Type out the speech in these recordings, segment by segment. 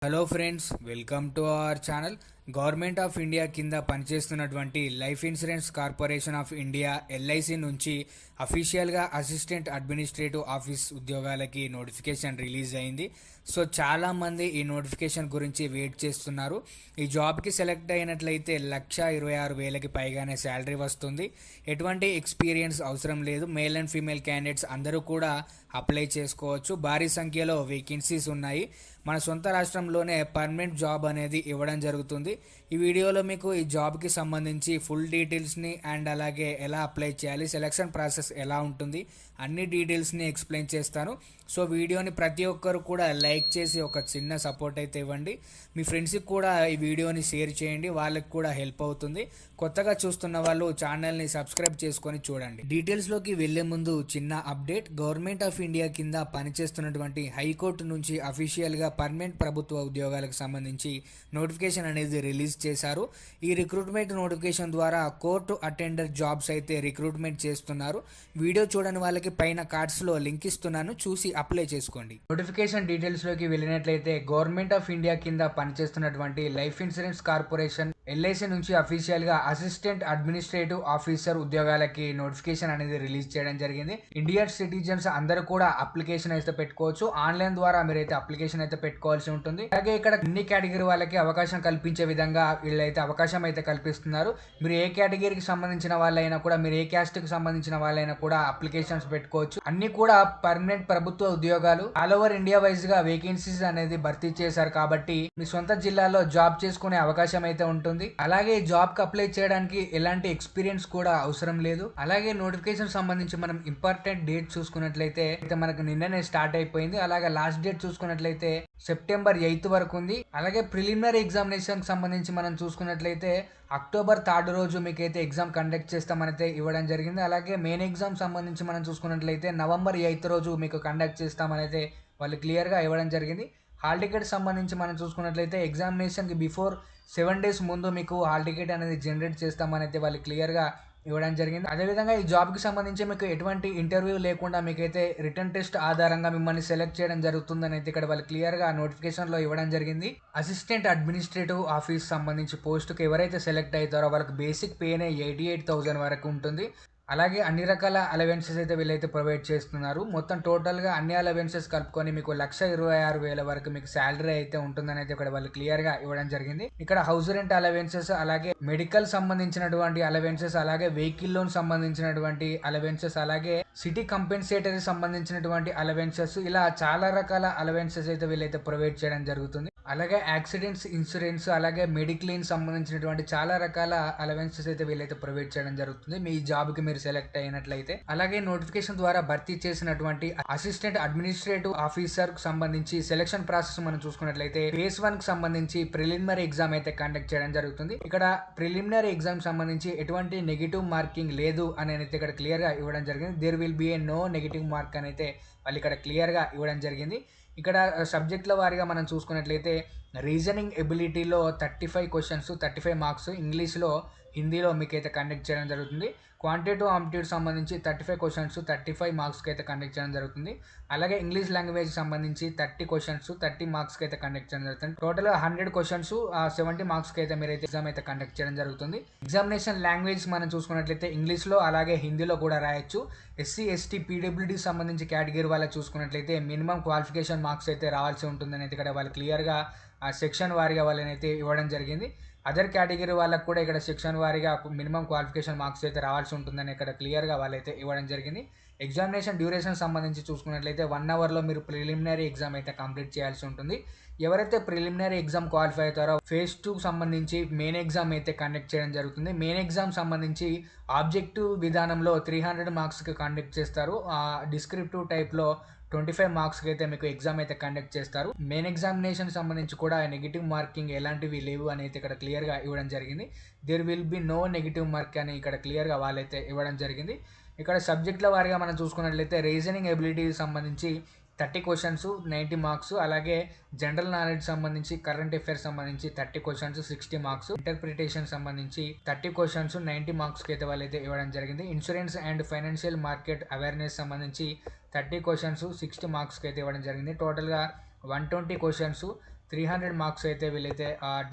Hello friends, welcome to our channel. Government of India కింద పనిచేస్తున్నటువంటి life insurance corporation of India LIC నుంచి అఫీషియల్గా assistant administrative office ఉద్యోగాలకి notification release అయింది. So చాలామంది ఈ నోటిఫికేషన్ గురించి వెయిట్ చేస్తున్నారు. ఈ జాబ్కి సెలెక్ట్ అయినట్లయితే 1,26,000కి పైగానే శాలరీ వస్తుంది. ఎటువంటి ఎక్స్పీరియన్స్ అవసరం లేదు. మేల్ అండ్ ఫీమేల్ క్యాండిడేట్స్ అందరూ కూడా అప్లై చేసుకోవచ్చు. భారీ సంఖ్యలో వేకెన్సీస్ ఉన్నాయి. మన సొంత రాష్ట్రంలోనే పర్మనెంట్ జాబ్ అనేది ఇవ్వడం జరుగుతుంది. ఈ వీడియోలో మీకు ఈ జాబ్కి సంబంధించి ఫుల్ డీటెయిల్స్ని అండ్ అలాగే ఎలా అప్లై చేయాలి, సెలక్షన్ ప్రాసెస్ ఎలా ఉంటుంది, అన్ని డీటెయిల్స్ని ఎక్స్ప్లెయిన్ చేస్తాను. సో వీడియోని ప్రతి ఒక్కరు కూడా లైక్ చేసి ఒక చిన్న సపోర్ట్ అయితే ఇవ్వండి. మీ ఫ్రెండ్స్కి కూడా ఈ వీడియోని షేర్ చేయండి, వాళ్ళకి కూడా హెల్ప్ అవుతుంది. కొత్తగా చూస్తున్న వాళ్ళు ఛానల్ని సబ్స్క్రైబ్ చేసుకొని చూడండి. డీటెయిల్స్లోకి వెళ్లే ముందు చిన్న అప్డేట్. గవర్నమెంట్ ఆఫ్ ఇండియా కింద పనిచేస్తున్నటువంటి హైకోర్టు నుంచి అఫీషియల్గా పర్మనెంట్ ప్రభుత్వ ఉద్యోగాలకు సంబంధించి నోటిఫికేషన్ అనేది రిలీజ్ చేశారు. ఈ రిక్రూట్మెంట్ నోటిఫికేషన్ ద్వారా కోర్టు అటెండర్ జాబ్స్ అయితే రిక్రూట్మెంట్ చేస్తున్నారు. వీడియో చూడని వాళ్ళకి పైన కార్డ్స్లో లింక్ ఇస్తున్నాను, చూసి అప్లై చేసుకోండి. నోటిఫికేషన్ డీటెయిల్స్లోకి వెళ్ళినట్లయితే గవర్నమెంట్ ఆఫ్ ఇండియా కింద పనిచేస్తున్నటువంటి లైఫ్ ఇన్సూరెన్స్ కార్పొరేషన్ ఎల్ఐసి నుంచి అఫీషియల్గా అసిస్టెంట్ అడ్మినిస్ట్రేటివ్ ఆఫీసర్ ఉద్యోగాలకి నోటిఫికేషన్ అనేది రిలీజ్ చేయడం జరిగింది. ఇండియన్ సిటిజన్స్ అందరూ కూడా అప్లికేషన్ అయితే పెట్టుకోవచ్చు. ఆన్లైన్ ద్వారా మీరైతే అప్లికేషన్ అయితే పెట్టుకోవాల్సి ఉంటుంది. అలాగే ఇక్కడ అన్ని కేటగిరీ వాళ్ళకి అవకాశం కల్పించే విధంగా వీళ్ళైతే అవకాశం అయితే కల్పిస్తున్నారు. మీరు ఏ కేటగిరీకి సంబంధించిన వాళ్ళైనా కూడా, మీరు ఏ క్యాస్ట్ కి సంబంధించిన వాళ్ళైనా కూడా అప్లికేషన్స్ పెట్టుకోవచ్చు. అన్ని కూడా పర్మనెంట్ ప్రభుత్వ ఉద్యోగాలు. ఆల్ ఓవర్ ఇండియా వైజ్ గా వేకెన్సీస్ అనేది భర్తీ చేశారు కాబట్టి మీ సొంత జిల్లాలో జాబ్ చేసుకునే అవకాశం అయితే ఉంటుంది. అలాగే జాబ్ కి అప్లై చేయడానికి ఎలాంటి ఎక్స్పీరియన్స్ కూడా అవసరం లేదు. అలాగే నోటిఫికేషన్ సంబంధించి మనం ఇంపార్టెంట్ డేట్ చూసుకున్నట్లయితే మనకు నిన్ననే స్టార్ట్ అయిపోయింది. అలాగే లాస్ట్ డేట్ చూసుకున్నట్లయితే సెప్టెంబర్ 8 వరకు ఉంది. అలాగే ప్రిలిమినరీ ఎగ్జామినేషన్ సంబంధించి మనం చూసుకున్నట్లయితే అక్టోబర్ 3 రోజు మీకైతే ఎగ్జామ్ కండక్ట్ చేస్తామనైతే ఇవ్వడం జరిగింది. అలాగే మెయిన్ ఎగ్జామ్ సంబంధించి మనం చూసుకున్నట్లయితే నవంబర్ 8 రోజు మీకు కండక్ట్ చేస్తామనైతే వాళ్ళు క్లియర్గా ఇవ్వడం జరిగింది. హాల్ టికెట్ సంబంధించి మనం చూసుకున్నట్లయితే ఎగ్జామినేషన్కి బిఫోర్ 7 days ముందు మీకు హాల్ టికెట్ అనేది జనరేట్ చేస్తామని అయితే వాళ్ళు క్లియర్గా ఇవ్వడం జరిగింది. అదేవిధంగా ఈ జాబ్కి సంబంధించి మీకు ఎటువంటి ఇంటర్వ్యూ లేకుండా మీకైతే రిటర్న్ టెస్ట్ ఆధారంగా మిమ్మల్ని సెలెక్ట్ చేయడం జరుగుతుందని అయితే ఇక్కడ వాళ్ళు క్లియర్గా నోటిఫికేషన్లో ఇవ్వడం జరిగింది. అసిస్టెంట్ అడ్మినిస్ట్రేటివ్ ఆఫీస్ సంబంధించి పోస్టుకి ఎవరైతే సెలెక్ట్ అవుతారో వాళ్ళకి బేసిక్ పేనే 88,000 వరకు ఉంటుంది. అలాగే అన్ని రకాల అలవెన్సెస్ అయితే వీళ్ళైతే ప్రొవైడ్ చేస్తున్నారు. మొత్తం టోటల్గా అన్ని అలవెన్సెస్ కలుపుకొని మీకు 1,26,000 వరకు మీకు శాలరీ అయితే ఉంటుందని అయితే ఇక్కడ వాళ్ళు క్లియర్గా ఇవ్వడం జరిగింది. ఇక్కడ హౌస్ రెంట్ అలవెన్సెస్, అలాగే మెడికల్ సంబంధించినటువంటి అలవెన్సెస్, అలాగే వెహికల్ లోన్ సంబంధించినటువంటి అలవెన్సెస్, అలాగే సిటీ కంపెన్సేటరీ సంబంధించినటువంటి అలవెన్సెస్, ఇలా చాలా రకాల అలవెన్సెస్ అయితే వీళ్ళైతే ప్రొవైడ్ చేయడం జరుగుతుంది. అలాగే యాక్సిడెంట్స్ ఇన్సూరెన్స్, అలాగే మెడిక్లెయిమ్ సంబంధించినటువంటి చాలా రకాల అలవెన్సెస్ అయితే వీళ్ళైతే ప్రొవైడ్ చేయడం జరుగుతుంది మీ జాబ్కి మీరు సెలెక్ట్ అయినట్లయితే. అలాగే నోటిఫికేషన్ ద్వారా భర్తీ చేసినటువంటి అసిస్టెంట్ అడ్మినిస్ట్రేటివ్ ఆఫీసర్ కు సంబంధించి సెలక్షన్ ప్రాసెస్ మనం చూసుకున్నట్లయితే ఫేజ్ 1 కి సంబంధించి ప్రిలిమినరీ ఎగ్జామ్ అయితే కండక్ట్ చేయడం జరుగుతుంది. ఇక్కడ ప్రిలిమినరీ ఎగ్జామ్ సంబంధించి ఎటువంటి నెగిటివ్ మార్కింగ్ లేదు అని అయితే ఇక్కడ క్లియర్ గా ఇవ్వడం జరిగింది. There will be a no negative mark అని అయితే వాళ్ళు ఇక్కడ క్లియర్ గా ఇవ్వడం జరిగింది. ఇక్కడ సబ్జెక్టుల వారీగా మనం చూసుకున్నట్లయితే రీజనింగ్ ఎబిలిటీలో 35 క్వశ్చన్స్, 35 మార్క్స్, ఇంగ్లీష్లో, హిందీలో మీకైతే కండక్ట్ చేయడం జరుగుతుంది. క్వాంటిటేటివ్ ఆప్టిట్యూడ్ సంబంధించి 35 క్వశ్చన్స్, 35 మార్క్స్కి అయితే కండక్ట్ చేయడం జరుగుతుంది. అలాగే ఇంగ్లీష్ లాంగ్వేజ్ సంబంధించి 30 క్వశ్చన్స్, 30 మార్క్స్కి అయితే కండక్ట్ చేయడం జరుగుతుంది. టోటల్గా 100 క్వశ్చన్స్, 70 మార్క్స్కి అయితే మీరైతే ఎగ్జామ్ అయితే కండక్ట్ చేయడం జరుగుతుంది. ఎగ్జామినేషన్ లాంగ్వేజ్ మనం చూసుకున్నట్లయితే ఇంగ్లీష్లో అలాగే హిందీలో కూడా రాయొచ్చు. ఎస్సీ, ఎస్టీ, పీడబ్ల్యూడీ సంబంధించి కేటగిరీ వాళ్ళకి చూసుకున్నట్లయితే మినిమం క్వాలిఫికేషన్ మార్క్స్ అయితే రావాల్సి ఉంటుందని అయితే ఇక్కడ వాళ్ళు క్లియర్గా ఆ సెక్షన్ వారీగా వాళ్ళని అయితే ఇవ్వడం జరిగింది. అదర్ కేటగిరీ వాళ్ళకు కూడా ఇక్కడ సెక్షన్ వారీగా మినిమం క్వాలిఫికేషన్ మార్క్స్ అయితే రావాల్సి ఉంటుందని ఇక్కడ క్లియర్గా వాళ్ళైతే ఇవ్వడం జరిగింది. ఎగ్జామినేషన్ డ్యూరేషన్ సంబంధించి చూసుకున్నట్లయితే 1 అవర్లో మీరు ప్రిలిమినరీ ఎగ్జామ్ అయితే కంప్లీట్ చేయాల్సి ఉంటుంది. ఎవరైతే ప్రిలిమినరీ ఎగ్జామ్ క్వాలిఫై అవుతారో ఫేజ్ 2 సంబంధించి మెయిన్ ఎగ్జామ్ అయితే కండక్ట్ చేయడం జరుగుతుంది. మెయిన్ ఎగ్జామ్ సంబంధించి ఆబ్జెక్టివ్ విధానంలో 300 మార్క్స్కి కండక్ట్ చేస్తారు. డిస్క్రిప్టివ్ టైప్లో 25 మార్క్స్కి అయితే మీకు ఎగ్జామ్ అయితే కండక్ట్ చేస్తారు. మెయిన్ ఎగ్జామినేషన్ సంబంధించి కూడా నెగిటివ్ మార్కింగ్ ఎలాంటివి లేవు అని అయితే ఇక్కడ క్లియర్గా ఇవ్వడం జరిగింది. There will be no negative mark అని ఇక్కడ క్లియర్గా వాళ్ళైతే ఇవ్వడం జరిగింది. ఇక్కడ సబ్జెక్టుల వారీగా మనం చూసుకున్నట్లయితే రీజనింగ్ ఎబిలిటీ సంబంధించి 30 క్వశ్చన్స్, 90 మార్క్స్, అలాగే జనరల్ నాలెడ్జ్ సంబంధించి, కరెంట్ అఫైర్స్ సంబంధించి 30 క్వశ్చన్స్, 60 మార్క్స్, ఇంటర్ప్రిటేషన్ సంబంధించి 30 క్వశ్చన్స్, 90 మార్క్స్కి అయితే వాళ్ళైతే ఇవ్వడం జరిగింది. Insurance and financial market awareness సంబంధించి 30 క్వశ్చన్స్, 60 మార్క్స్కి అయితే ఇవ్వడం జరిగింది. టోటల్గా 120 క్వశ్చన్స్, 300 మార్క్స్ అయితే వీళ్ళైతే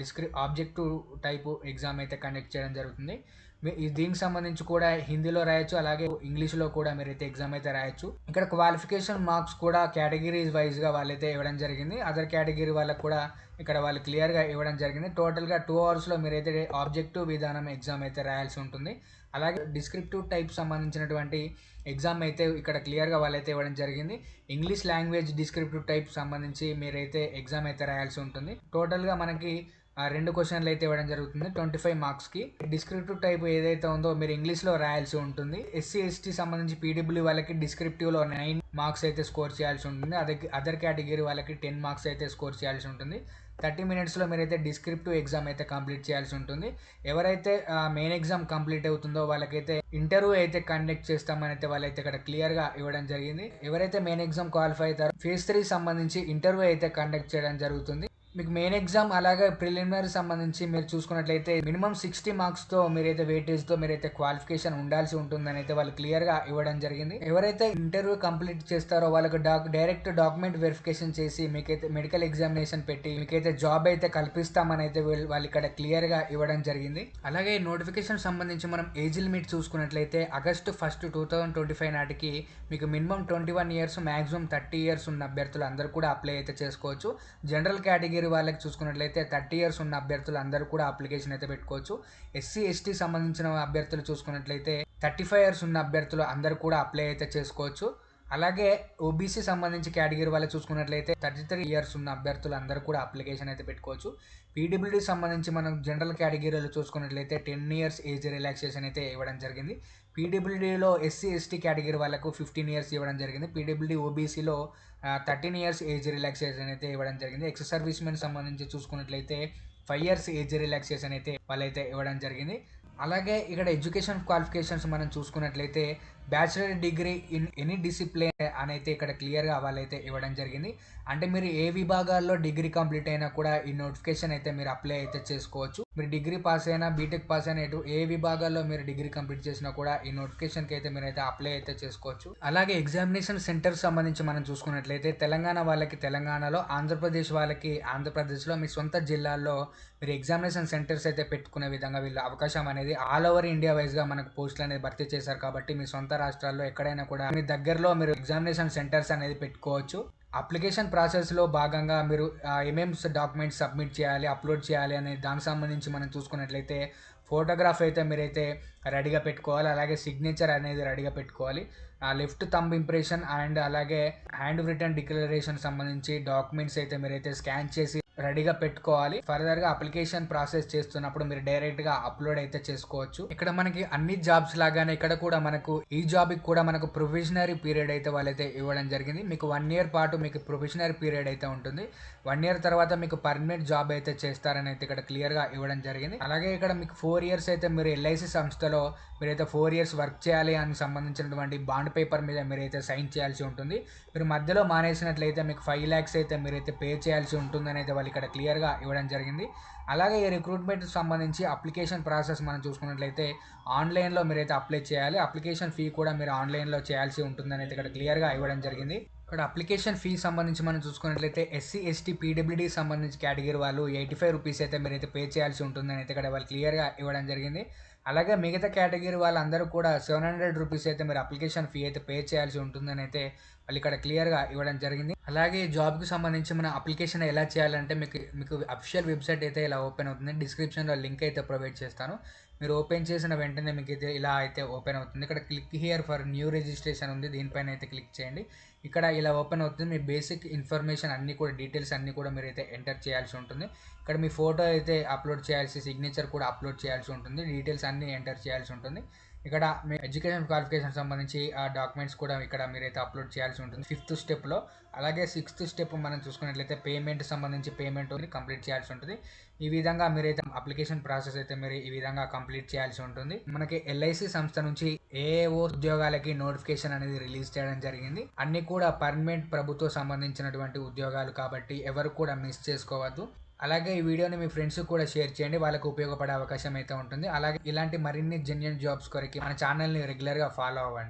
ఆబ్జెక్టివ్ టైపు ఎగ్జామ్ అయితే కండక్ట్ చేయడం జరుగుతుంది. దీనికి సంబంధించి కూడా హిందీలో రాయొచ్చు, అలాగే ఇంగ్లీష్లో కూడా మీరైతే ఎగ్జామ్ అయితే రాయొచ్చు. ఇక్కడ క్వాలిఫికేషన్ మార్క్స్ కూడా కేటగిరీస్ వైజ్గా వాళ్ళైతే ఇవ్వడం జరిగింది. అదర్ కేటగిరీ వాళ్ళకు కూడా ఇక్కడ వాళ్ళు క్లియర్గా ఇవ్వడం జరిగింది. టోటల్గా 2 అవర్స్లో మీరైతే ఆబ్జెక్టివ్ విధానం ఎగ్జామ్ అయితే రాయాల్సి ఉంటుంది. అలాగే డిస్క్రిప్టివ్ టైప్ సంబంధించినటువంటి ఎగ్జామ్ అయితే ఇక్కడ క్లియర్గా వాళ్ళైతే ఇవ్వడం జరిగింది. ఇంగ్లీష్ లాంగ్వేజ్ డిస్క్రిప్టివ్ టైప్ సంబంధించి మీరైతే ఎగ్జామ్ అయితే రాయాల్సి ఉంటుంది. టోటల్గా మనకి 2 క్వశ్చన్లు అయితే ఇవ్వడం జరుగుతుంది 25 మార్క్స్కి. డిస్క్రిప్టివ్ టైప్ ఏదైతే ఉందో మీరు ఇంగ్లీష్లో రాయాల్సి ఉంటుంది. ఎస్సీ ఎస్టీ సంబంధించి పీడబ్ల్యూ వాళ్ళకి డిస్క్రిప్టివ్లో 9 మార్క్స్ అయితే స్కోర్ చేయాల్సి ఉంటుంది. అదర్ కేటగిరీ వాళ్ళకి 10 మార్క్స్ అయితే స్కోర్ చేయాల్సి ఉంటుంది. 30 మినిట్స్లో మీరైతే డిస్క్రిప్టివ్ ఎగ్జామ్ అయితే కంప్లీట్ చేయాల్సి ఉంటుంది. ఎవరైతే మెయిన్ ఎగ్జామ్ కంప్లీట్ అవుతుందో వాళ్ళకైతే ఇంటర్వ్యూ అయితే కండక్ట్ చేస్తామని అయితే వాళ్ళైతే ఇక్కడ క్లియర్గా ఇవ్వడం జరిగింది. ఎవరైతే మెయిన్ ఎగ్జామ్ క్వాలిఫై అవుతారో ఫేజ్ 3 సంబంధించి ఇంటర్వ్యూ అయితే కండక్ట్ చేయడం జరుగుతుంది. మీకు మెయిన్ ఎగ్జామ్ అలాగే ప్రిలిమినరీ సంబంధించి మీరు చూసుకున్నట్లయితే మినిమం 60 మార్క్స్తో మీరైతే వెయిటేజ్తో మీరైతే క్వాలిఫికేషన్ ఉండాల్సి ఉంటుందని అయితే వాళ్ళు క్లియర్గా ఇవ్వడం జరిగింది. ఎవరైతే ఇంటర్వ్యూ కంప్లీట్ చేస్తారో వాళ్ళకి డైరెక్ట్ డాక్యుమెంట్ వెరిఫికేషన్ చేసి మీకైతే మెడికల్ ఎగ్జామినేషన్ పెట్టి మీకైతే జాబ్ అయితే కల్పిస్తామని అయితే వాళ్ళు ఇక్కడ క్లియర్గా ఇవ్వడం జరిగింది. అలాగే నోటిఫికేషన్ సంబంధించి మనం ఏజ్ లిమిట్ చూసుకున్నట్లయితే August 1, 2025 నాటికి మీకు మినిమం 21 ఇయర్స్, మ్యాక్సిమం 30 ఇయర్స్ ఉన్న అభ్యర్థులు అందరూ కూడా అప్లై అయితే చేసుకోవచ్చు. జనరల్ కేటగిరీ వాళ్ళకి చూసుకున్నట్లయితే 30 ఇయర్స్ ఉన్న అభ్యర్థులు అందరూ కూడా అప్లికేషన్ అయితే పెట్టుకోవచ్చు. ఎస్సీ ఎస్టీ సంబంధించిన అభ్యర్థులు చూసుకున్నట్లయితే 35 ఇయర్స్ ఉన్న అభ్యర్థులు అందరూ కూడా అప్లై అయితే చేసుకోవచ్చు. అలాగే ఓబీసీ సంబంధించి కేటగిరీ వాళ్ళు చూసుకున్నట్లయితే 33 ఇయర్స్ ఉన్న అభ్యర్థులు అందరూ కూడా అప్లికేషన్ అయితే పెట్టుకోవచ్చు. పీడబ్ల్యూడీ సంబంధించి మనం జనరల్ కేటగిరీలో చూసుకున్నట్లయితే 10 ఇయర్స్ ఏజ్ రిలాక్సేషన్ అయితే ఇవ్వడం జరిగింది. పీడబ్ల్యూడీలో ఎస్సీ ఎస్టీ కేటగిరీ వాళ్ళకు 15 ఇయర్స్ ఇవ్వడం జరిగింది. పీడబ్ల్యూడీ ఓబీసీలో 13 ఇయర్స్ ఏజ్ రిలాక్సేషన్ అయితే ఇవ్వడం జరిగింది. ఎక్స్ సర్వీస్ మెన్ సంబంధించి చూసుకున్నట్లయితే 5 ఇయర్స్ ఏజ్ రిలాక్సేషన్ అయితే వాళ్ళైతే ఇవ్వడం జరిగింది. అలాగే ఇక్కడ ఎడ్యుకేషన్ క్వాలిఫికేషన్స్ మనం చూసుకున్నట్లయితే bachelor degree in any discipline అని అయితే ఇక్కడ క్లియర్గా వాళ్ళైతే ఇవ్వడం జరిగింది. అంటే మీరు ఏ విభాగాల్లో డిగ్రీ కంప్లీట్ అయినా కూడా ఈ నోటిఫికేషన్ అయితే మీరు అప్లై అయితే చేసుకోవచ్చు. మీరు డిగ్రీ పాస్ అయినా, బీటెక్ పాస్ అయినా, ఏ విభాగాల్లో మీరు డిగ్రీ కంప్లీట్ చేసినా కూడా ఈ నోటిఫికేషన్కి అయితే మీరైతే అప్లై అయితే చేసుకోవచ్చు. అలాగే ఎగ్జామినేషన్ సెంటర్ సంబంధించి మనం చూసుకున్నట్లయితే తెలంగాణ వాళ్ళకి తెలంగాణలో, ఆంధ్రప్రదేశ్ వాళ్ళకి ఆంధ్రప్రదేశ్లో, మీ సొంత జిల్లాల్లో మీరు ఎగ్జామినేషన్ సెంటర్స్ అయితే పెట్టుకునే విధంగా వీళ్ళు అవకాశం అనేది ఆల్ ఓవర్ ఇండియా వైజ్గా మనకు పోస్టులు అనేది భర్తీ చేశారు. కాబట్టి మీ సొంత రాష్ట్రాల్లో ఎక్కడైనా కూడా మీ దగ్గరలో మీరు ఎగ్జామినేషన్ సెంటర్స్ అనేది పెట్టుకోవచ్చు. అప్లికేషన్ ప్రాసెస్లో భాగంగా మీరు ఏమేమి డాక్యుమెంట్స్ సబ్మిట్ చేయాలి, అప్లోడ్ చేయాలి అనే దానికి సంబంధించి మనం చూసుకున్నట్లయితే ఫోటోగ్రాఫ్ అయితే మీరైతే రెడీగా పెట్టుకోవాలి. అలాగే సిగ్నేచర్ అనేది రెడీగా పెట్టుకోవాలి. లెఫ్ట్ థంబ్ ఇంప్రెషన్ అండ్ అలాగే హ్యాండ్ రిటర్న్ డిక్లరేషన్ సంబంధించి డాక్యుమెంట్స్ అయితే మీరైతే స్కాన్ చేసి రెడీగా పెట్టుకోవాలి. ఫర్దర్గా అప్లికేషన్ ప్రాసెస్ చేస్తున్నప్పుడు మీరు డైరెక్ట్గా అప్లోడ్ అయితే చేసుకోవచ్చు. ఇక్కడ మనకి అన్ని జాబ్స్ లాగానే ఇక్కడ కూడా మనకు ఈ జాబ్కి కూడా మనకు ప్రొవిజనరీ పీరియడ్ అయితే వాళ్ళైతే ఇవ్వడం జరిగింది. మీకు 1 ఇయర్ పాటు మీకు ప్రొవిజనరీ పీరియడ్ అయితే ఉంటుంది. 1 ఇయర్ తర్వాత మీకు పర్మనెంట్ జాబ్ అయితే చేస్తారని అయితే ఇక్కడ క్లియర్గా ఇవ్వడం జరిగింది. అలాగే ఇక్కడ మీకు 4 ఇయర్స్ అయితే మీరు ఎల్ఐసి సంస్థలో మీరైతే 4 ఇయర్స్ వర్క్ చేయాలి అని సంబంధించినటువంటి బాండ్ పేపర్ మీద మీరైతే సైన్ చేయాల్సి ఉంటుంది. మీరు మధ్యలో మానేసినట్లయితే మీకు 5 lakhs అయితే మీరైతే పే చేయాల్సి ఉంటుందని అయితే వాళ్ళు ఇక్కడ క్లియర్గా ఇవ్వడం జరిగింది. అలాగే ఈ రిక్రూట్మెంట్ సంబంధించి అప్లికేషన్ ప్రాసెస్ మనం చూసుకున్నట్లయితే ఆన్లైన్లో మీరైతే అప్లై చేయాలి. అప్లికేషన్ ఫీ కూడా మీరు ఆన్లైన్లో చేయాల్సి ఉంటుందని అయితే ఇక్కడ క్లియర్గా ఇవ్వడం జరిగింది. ఇక్కడ అప్లికేషన్ ఫీ సంబంధించి మనం చూసుకున్నట్లయితే ఎస్సీ ఎస్టీ పీడబ్ల్యూడీ సంబంధించి కేటగిరీ వాళ్ళు 85 రూపీస్ అయితే మీరైతే పే చేయాల్సి ఉంటుందని అయితే ఇక్కడ వాళ్ళు క్లియర్గా ఇవ్వడం జరిగింది. అలాగే మిగతా కేటగిరీ వాళ్ళందరూ కూడా 700 రూపీస్ అయితే మీరు అప్లికేషన్ ఫీ అయితే పే చేయాల్సి ఉంటుందని అయితే వాళ్ళు ఇక్కడ క్లియర్గా ఇవ్వడం జరిగింది. అలాగే జాబ్కి సంబంధించి మన అప్లికేషన్ ఎలా చేయాలంటే మీకు అఫీషియల్ వెబ్సైట్ అయితే ఇలా ఓపెన్ అవుతుంది. డిస్క్రిప్షన్లో లింక్ అయితే ప్రొవైడ్ చేస్తాను. మీరు ఓపెన్ చేసిన వెంటనే మీకు అయితే ఇలా అయితే ఓపెన్ అవుతుంది. ఇక్కడ click here for new registration ఉంది, దీనిపైన అయితే క్లిక్ చేయండి. ఇక్కడ ఇలా ఓపెన్ అవుతుంది. మీ బేసిక్ ఇన్ఫర్మేషన్ అన్నీ కూడా డీటెయిల్స్ అన్నీ కూడా మీరైతే ఎంటర్ చేయాల్సి ఉంటుంది. ఇక్కడ మీ ఫోటో అయితే అప్లోడ్ చేయాల్సి, సిగ్నేచర్ కూడా అప్లోడ్ చేయాల్సి ఉంటుంది. డీటెయిల్స్ అన్నీ ఎంటర్ చేయాల్సి ఉంటుంది. ఇక్కడ మీ ఎడ్యుకేషన్ క్వాలిఫికేషన్ సంబంధించి ఆ డాక్యుమెంట్స్ కూడా ఇక్కడ మీరైతే అప్లోడ్ చేయాల్సి ఉంటుంది 5th స్టెప్లో. అలాగే 6th స్టెప్ మనం చూసుకున్నట్లయితే పేమెంట్ సంబంధించి పేమెంట్ కంప్లీట్ చేయాల్సి ఉంటుంది. ఈ విధంగా మీరైతే అప్లికేషన్ ప్రాసెస్ అయితే మీరు ఈ విధంగా కంప్లీట్ చేయాల్సి ఉంటుంది. మనకి ఎల్ఐసి సంస్థ నుంచి ఏఓ ఉద్యోగాలకి నోటిఫికేషన్ అనేది రిలీజ్ చేయడం జరిగింది. అన్ని కూడా పర్మనెంట్ ప్రభుత్వ సంబంధించినటువంటి ఉద్యోగాలు కాబట్టి ఎవరు కూడా మిస్ చేసుకోవద్దు. అలాగే ఈ వీడియోని మీ ఫ్రెండ్స్ కూడా షేర్ చేయండి, వాళ్ళకు ఉపయోగపడే అవకాశం అయితే ఉంటుంది. అలాగే ఇలాంటి మరిన్ని జెన్యూన్ జాబ్స్ కొరకు మన ఛానల్ని రెగ్యులర్గా ఫాలో అవ్వండి.